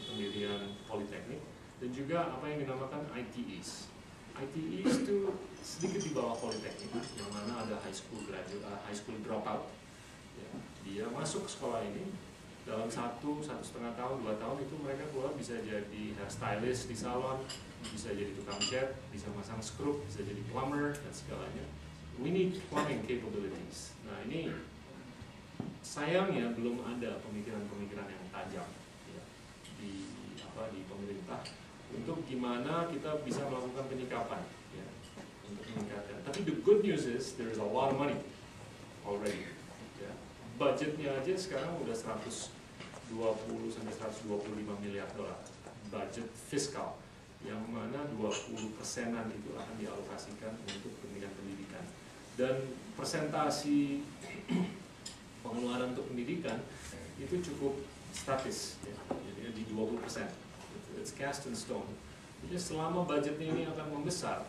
pendidikan politeknik, dan juga apa yang dinamakan ITEs. ITEs itu sedikit di bawah politeknik, yang mana ada high school dropout. Ya, dia masuk sekolah ini dalam 1,5 tahun, 2 tahun itu mereka keluar bisa jadi hairstylist di salon, bisa jadi tukang cat, bisa masang skrup, bisa jadi plumber dan segalanya. We need plumbing capabilities. Nah ini sayangnya belum ada pemikiran-pemikiran yang tajam ya, di pemerintah untuk gimana kita bisa melakukan penyikapan ya, untuk meningkatkan. Tapi the good news is there is a lot of money already. Ya. Budgetnya aja sekarang udah 120 sampai 125 miliar dolar budget fiskal, yang mana 20%-an itu akan dialokasikan untuk pendidikan. Dan persentasi pengeluaran untuk pendidikan itu cukup statis ya. Jadi di 20%. It's cast in stone. Jadi selama budgetnya ini akan membesar,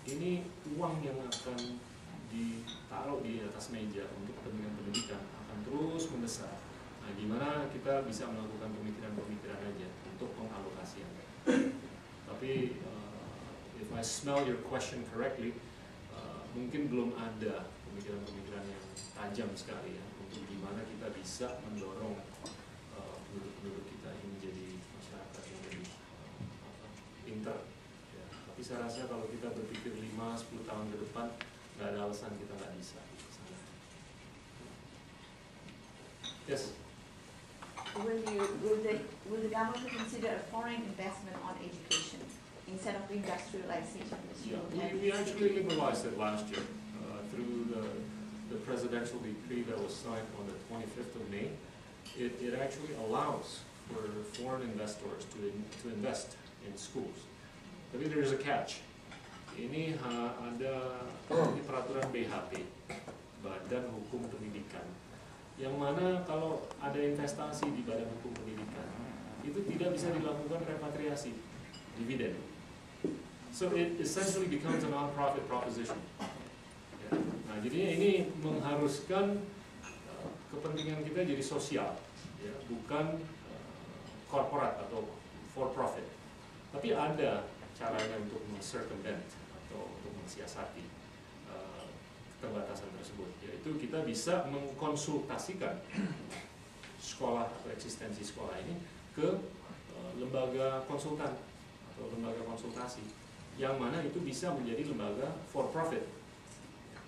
ini uang yang akan ditaruh di atas meja untuk kepentingan pendidikan akan terus membesar. Nah, gimana kita bisa melakukan pemikiran-pemikiran aja untuk pengalokasiannya. Tapi if I smell your question correctly, mungkin belum ada pemikiran-pemikiran yang tajam sekali ya untuk gimana kita bisa mendorong penduduk kita ini menjadi masyarakat yang lebih pintar. Ya. Tapi saya rasa kalau kita berpikir 5-10 tahun ke depan, nggak ada alasan kita nggak bisa. Yes. Will the government consider a foreign investment on education instead of industrialization? Yeah, we actually liberalized it last year through the presidential decree that was signed on the 25th of May. It actually allows for foreign investors to invest in schools. Tapi there is a catch. Ini ada peraturan BHP, Badan Hukum Pendidikan, yang mana kalau ada investasi di Badan Hukum Pendidikan itu tidak bisa dilakukan repatriasi dividen. So it essentially becomes a non-profit proposition. Ya. Nah, jadinya ini mengharuskan kepentingan kita jadi sosial, ya, bukan korporat atau for profit. Tapi ada caranya untuk men-circumvent atau untuk mensiasati keterbatasan tersebut, yaitu kita bisa mengkonsultasikan sekolah atau eksistensi sekolah ini ke lembaga konsultan atau lembaga konsultasi, yang mana itu bisa menjadi lembaga for profit.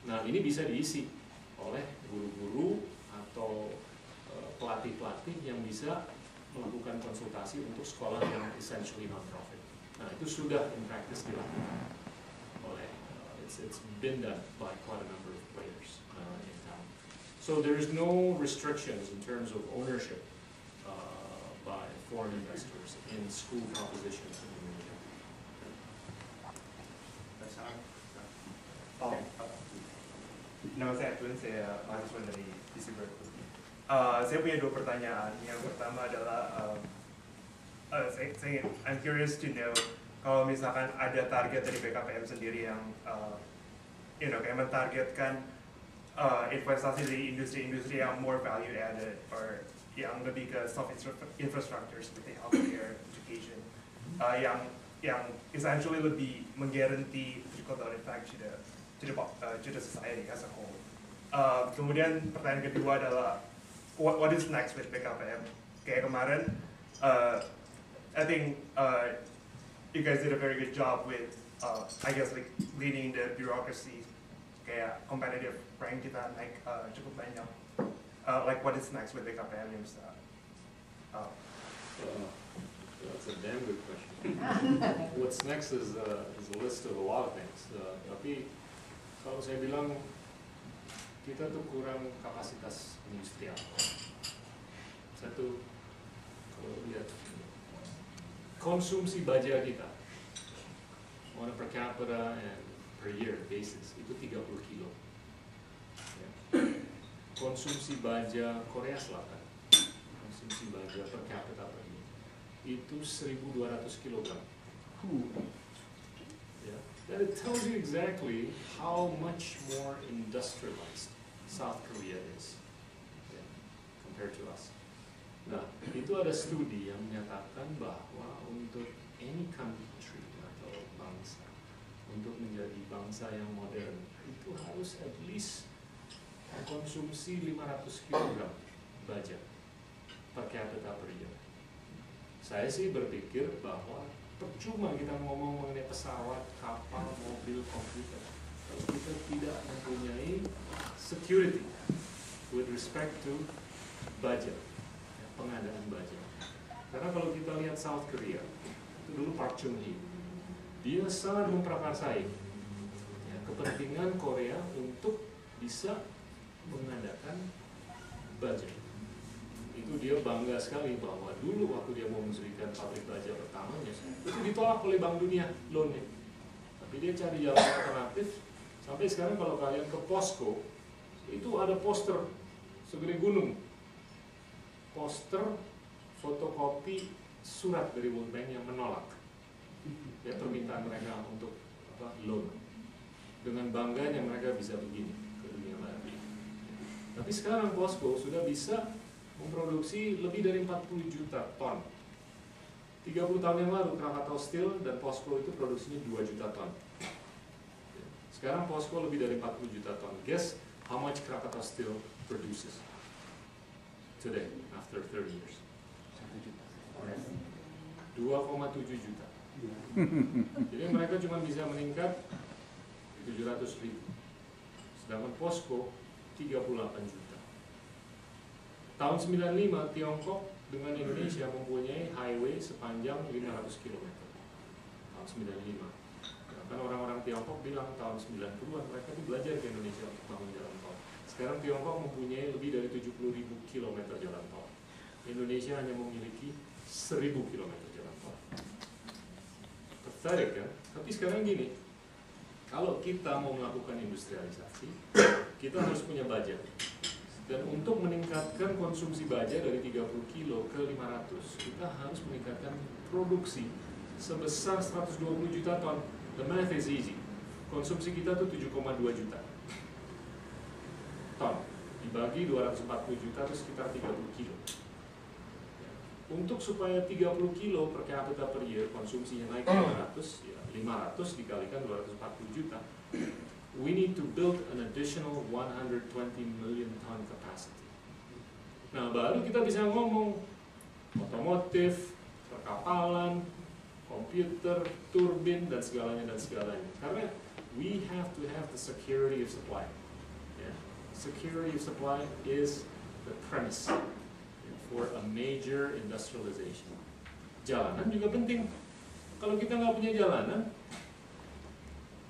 Nah, ini bisa diisi oleh guru-guru atau pelatih-pelatih yang bisa melakukan konsultasi untuk sekolah yang essentially non-profit. Nah, itu sudah in practice dilakukan oleh it's been done by quite a number of players in town. So there is no restrictions in terms of ownership by foreign investors in school propositions in Indonesia. Nama saya Edwin, saya mahasiswa dari UC Berkeley. Saya punya 2 pertanyaan. Yang pertama adalah I'm curious to know kalau misalkan ada target dari BKPM sendiri yang kayak mentargetkan investasi di industri-industri yang more value added or yang lebih ke soft infrastructure seperti healthcare, education, yang essentially lebih menggaranti trickle-down effect to the society as a whole. Kemudian pertanyaan kedua adalah what is next with BKPM? Kayak kemarin, I think you guys did a very good job with, I guess, like leading the bureaucracy. Kayak competitive rank kita naik cukup banyak. Like what is next with BKPM yang bisa? That's a damn good question. What's next is a list of a lot of things. Tapi kalau saya bilang kita tuh kurang kapasitas industrial. Satu, kalau lihat konsumsi baja kita on a per capita and per year basis itu 30 kilo. Ya. Konsumsi baja Korea Selatan, konsumsi baja per capita per year itu 1.200 kilogram. Yeah. That it tells you exactly how much more industrialized South Korea is, yeah, compared to us. Nah, itu ada studi yang menyatakan bahwa untuk any country atau bangsa, untuk menjadi bangsa yang modern, itu harus at least konsumsi 500 kg baja per capita per year. Saya sih berpikir bahwa percuma kita ngomong mengenai pesawat, kapal, mobil, komputer, kalau kita tidak mempunyai security with respect to budget, ya, pengadaan budget. Karena kalau kita lihat South Korea, itu dulu Park Chung-hee, dia sangat memprakarsai ya, kepentingan Korea untuk bisa mengadakan budget. Itu dia bangga sekali bahwa dulu waktu dia mau mendirikan pabrik baja pertamanya, itu ditolak oleh Bank Dunia loannya. Tapi dia cari jalan alternatif. Sampai sekarang kalau kalian ke Posko, itu ada poster segede gunung, poster fotokopi surat dari World Bank yang menolak ya, permintaan mereka untuk loan. Dengan bangganya mereka bisa begini ke dunia barat. Tapi sekarang Posko sudah bisa memproduksi lebih dari 40 juta ton. 30 tahun yang lalu Krakatau Steel dan Posko itu produksinya 2 juta ton. Sekarang Posko lebih dari 40 juta ton. Guess how much Krakatau Steel produces today after 30 years? 2,7 juta. Jadi mereka cuma bisa meningkat 700.000. Sedangkan Posko 38 juta. Tahun 95 Tiongkok dengan Indonesia mempunyai highway sepanjang 500 km. Tahun 95. Kan orang-orang Tiongkok bilang tahun 90-an mereka itu belajar ke Indonesia untuk bangun jalan tol. Sekarang Tiongkok mempunyai lebih dari 70.000 km jalan tol. Indonesia hanya memiliki 1.000 km jalan tol. Tertarik kan? Tapi sekarang gini, kalau kita mau melakukan industrialisasi, kita harus punya budget. Dan untuk meningkatkan konsumsi baja dari 30 kilo ke 500, kita harus meningkatkan produksi sebesar 120 juta ton. The math is easy. Konsumsi kita tuh 7,2 juta ton. Dibagi 240 juta itu sekitar 30 kilo. Untuk supaya 30 kilo per capita per year konsumsinya naik ke 500, ya 500 dikalikan 240 juta. We need to build an additional 120 million ton capacity. Nah, baru kita bisa ngomong otomotif, perkapalan, komputer, turbin, dan segalanya. Karena we have to have the security of supply. Yeah. Security of supply is the premise for a major industrialization. Jalanan juga penting. Kalau kita nggak punya jalanan,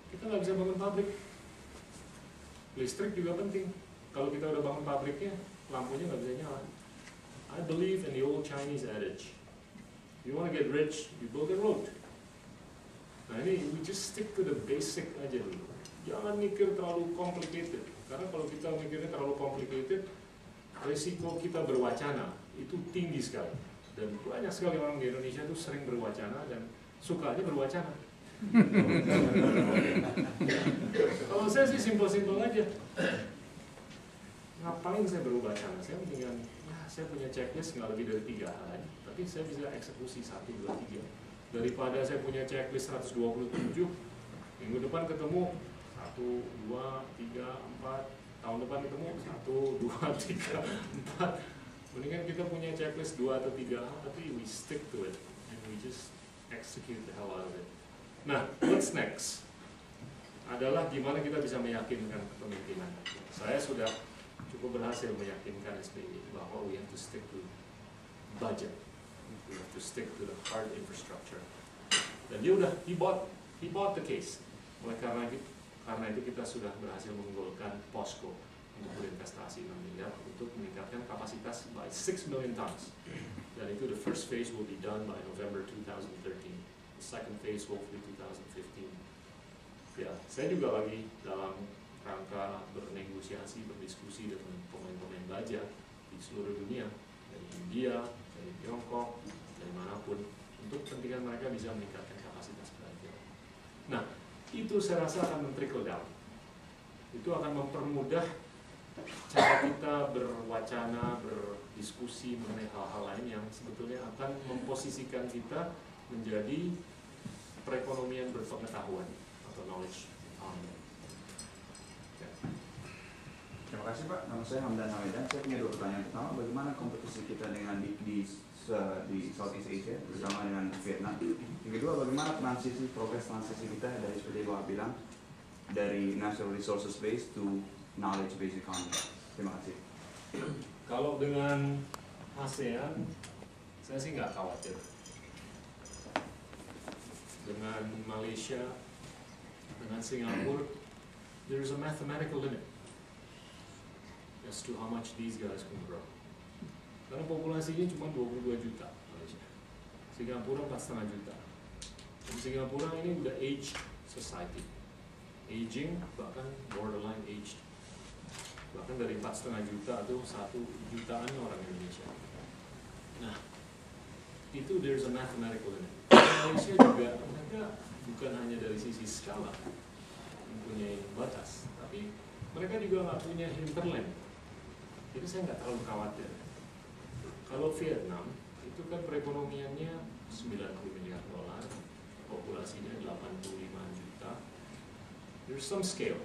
kita nggak bisa bangun pabrik. Listrik juga penting. Kalau kita udah bangun pabriknya, lampunya nggak bisa nyala. I believe in the old Chinese adage. You want to get rich, you build a road. Nah ini, we just stick to the basic aja dulu. Jangan mikir terlalu complicated. Karena kalau kita mikirnya terlalu complicated, resiko kita berwacana itu tinggi sekali. Dan banyak sekali orang di Indonesia itu sering berwacana dan sukanya berwacana. Kalau saya sih simpel-simpel aja. Ngapain saya berwacana? Saya mendingan, ya, saya punya checklist nggak lebih dari 3 hal aja. Tapi saya bisa eksekusi 1, 2, 3. Daripada saya punya checklist 127, minggu depan ketemu 1, 2, 3, 4, tahun depan ketemu 1, 2, 3, 4. Mendingan kita punya checklist 2 atau 3 hal, tapi we stick to it and we just execute the hell out of it. Nah, what's next? Adalah gimana kita bisa meyakinkan kepemimpinan. Saya sudah cukup berhasil meyakinkan SBY bahwa we have to stick to budget. We have to stick to the hard infrastructure. Dan dia udah, he bought the case. Oleh karena itu kita sudah berhasil menggolkan Posko untuk berinvestasi 6 miliar untuk meningkatkan kapasitas by 6 million tons. Dan itu the first phase will be done by November 2013. The second phase hopefully 2015. Ya, saya juga lagi dalam rangka bernegosiasi, berdiskusi dengan pemain-pemain baja di seluruh dunia, dari India, dari Tiongkok, dari manapun, untuk kepentingan mereka bisa meningkatkan kapasitas baja. Nah, itu saya rasa akan men-trickle down. Itu akan mempermudah cara kita berwacana, berdiskusi diskusi mengenai hal-hal lain yang sebetulnya akan memposisikan kita menjadi perekonomian berpengetahuan atau knowledge economy. Terima kasih Pak, nama saya Hamdan Hamidan. Saya punya 2 pertanyaan. Pertama, bagaimana kompetisi kita dengan di Southeast Asia bersama dengan Vietnam? Yang kedua, bagaimana progres transisi kita dari seperti Bapak bilang dari natural resources based to knowledge based economy? Terima kasih. Kalau dengan ASEAN, saya sih nggak khawatir. Dengan Malaysia, dengan Singapura, there is a mathematical limit as to how much these guys can grow. Karena populasinya cuma 22 juta Malaysia. Singapura 4,5 juta. Dan Singapura ini udah aged society. Aging, bahkan borderline aged. Bahkan dari 4,5 juta itu 1 jutaan orang Indonesia. Nah, itu there's a mathematical limit. Malaysia juga, mereka bukan hanya dari sisi skala mempunyai batas, tapi mereka juga nggak punya hinterland. Jadi saya nggak terlalu khawatir. Kalau Vietnam, itu kan perekonomiannya 90 miliar dolar, populasinya 85 juta. There's some scale.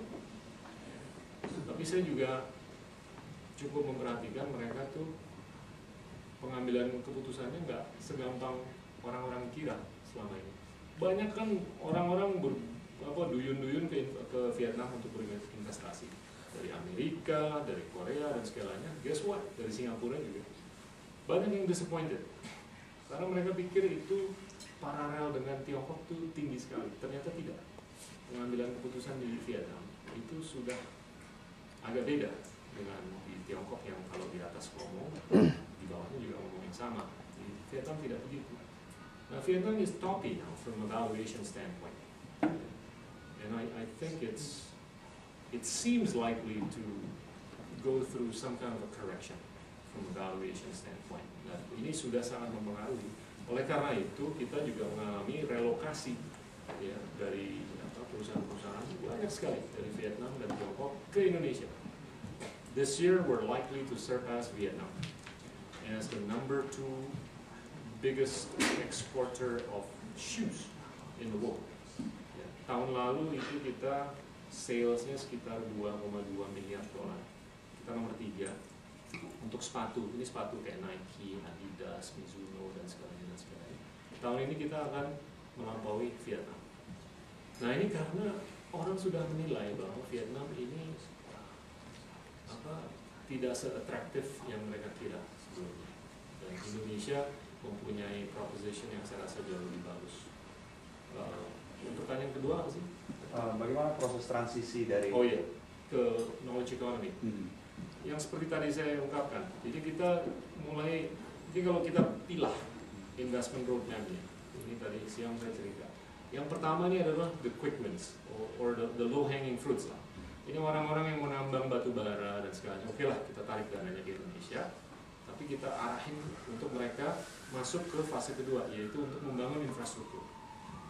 Tapi saya juga cukup memperhatikan mereka tuh pengambilan keputusannya nggak segampang orang-orang kira selama ini. Banyak kan orang-orang duyun-duyun ke Vietnam untuk berinvestasi. Dari Amerika, dari Korea, dan segalanya. Guess what? Dari Singapura juga. Banyak yang disappointed. Karena mereka pikir itu paralel dengan Tiongkok tuh tinggi sekali. Ternyata tidak. Pengambilan keputusan di Vietnam itu sudah agak beda dengan di Tiongkok yang kalau di atas ngomong, di bawahnya juga ngomong yang sama. Di Vietnam tidak begitu. Nah, Vietnam is toppy now from a valuation standpoint. And I think it seems likely to go through some kind of a correction from a valuation standpoint. Nah, ini sudah sangat mempengaruhi. Oleh karena itu, kita juga mengalami relokasi ya, dari perusahaan-perusahaan banyak sekali dari Vietnam dan Tiongkok ke Indonesia. This year, we're likely to surpass Vietnam as the number 2 biggest exporter of shoes in the world. Ya, tahun lalu itu kita salesnya sekitar 2,2 miliar dolar. Kita nomor 3 untuk sepatu. Ini sepatu kayak Nike, Adidas, Mizuno dan sebagainya. Tahun ini kita akan melampaui Vietnam. Nah, ini karena orang sudah menilai bahwa Vietnam ini tidak se-atraktif yang mereka kira sebelumnya. Dan Indonesia mempunyai proposition yang saya rasa jauh lebih bagus. Untuk pertanyaan kedua apa sih? Bagaimana proses transisi dari ke knowledge economy? Yang seperti tadi saya ungkapkan. Jadi kita mulai, jadi kalau kita pilah investment roadmap-nya, ini tadi siang saya cerita. Yang pertama ini adalah the quick wins or the low hanging fruits lah. Ini orang-orang yang mau nambang batu bara dan segalanya. Oke lah, kita tarik dananya di Indonesia, tapi kita arahin untuk mereka masuk ke fase kedua, yaitu untuk membangun infrastruktur.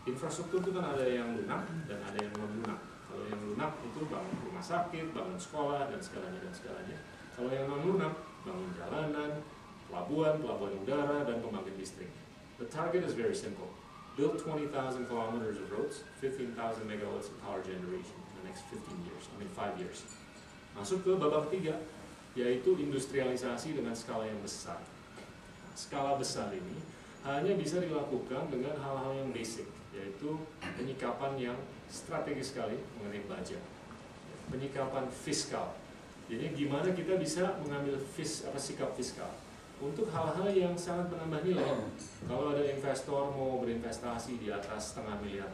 Infrastruktur itu kan ada yang lunak dan ada yang non lunak. Kalau yang lunak itu bangun rumah sakit, bangun sekolah dan segalanya dan segalanya. Kalau yang non lunak, bangun jalanan, pelabuhan udara dan pembangkit listrik. The target is very simple. Build 20,000 kilometers of roads, 15,000 megawatts of power generation in the next 5 years. Masuk ke babak ketiga, yaitu industrialisasi dengan skala yang besar. Skala besar ini hanya bisa dilakukan dengan hal-hal yang basic, yaitu penyikapan yang strategis sekali mengenai pajak, penyikapan fiskal. Jadi gimana kita bisa mengambil sikap fiskal untuk hal-hal yang sangat menambah nilai. Kalau ada investor mau berinvestasi di atas $500 miliar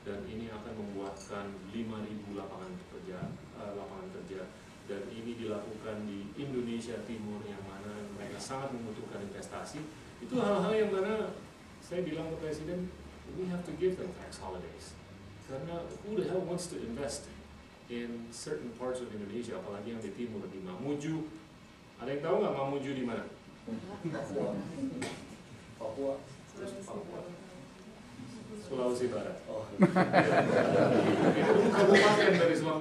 dan ini akan membuatkan 5.000 lapangan kerja dan ini dilakukan di Indonesia Timur yang mana mereka sangat membutuhkan investasi, itu hal-hal yang mana saya bilang ke Presiden, we have to give them tax holidays. Karena who the hell wants to invest in certain parts of Indonesia, apalagi yang di timur, di Mamuju. Ada yang tahu nggak Mamuju di mana? Papua. Sulawesi Barat. Itu kabupaten dari Sulawesi.